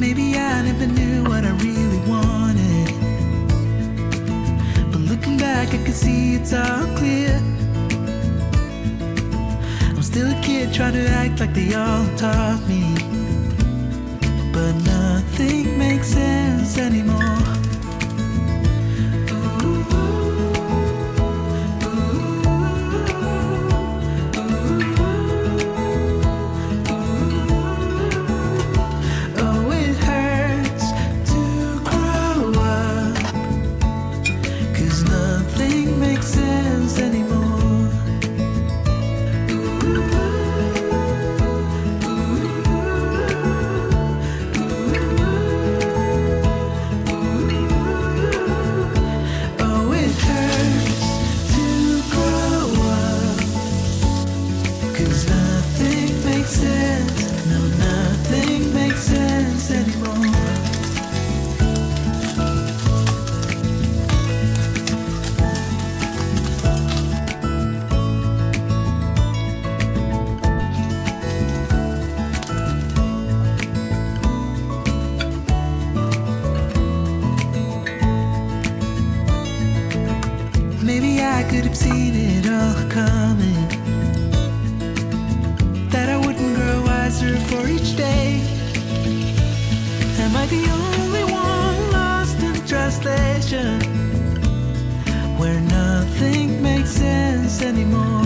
Maybe I never knew what I really wanted, but looking back I can see it's all clear. I'm still a kid trying to act like they all taught me, but nothing makes sense anymore. Maybe I could have seen it all coming, that I wouldn't grow wiser for each day. Am I the only one lost in translation, where nothing makes sense anymore?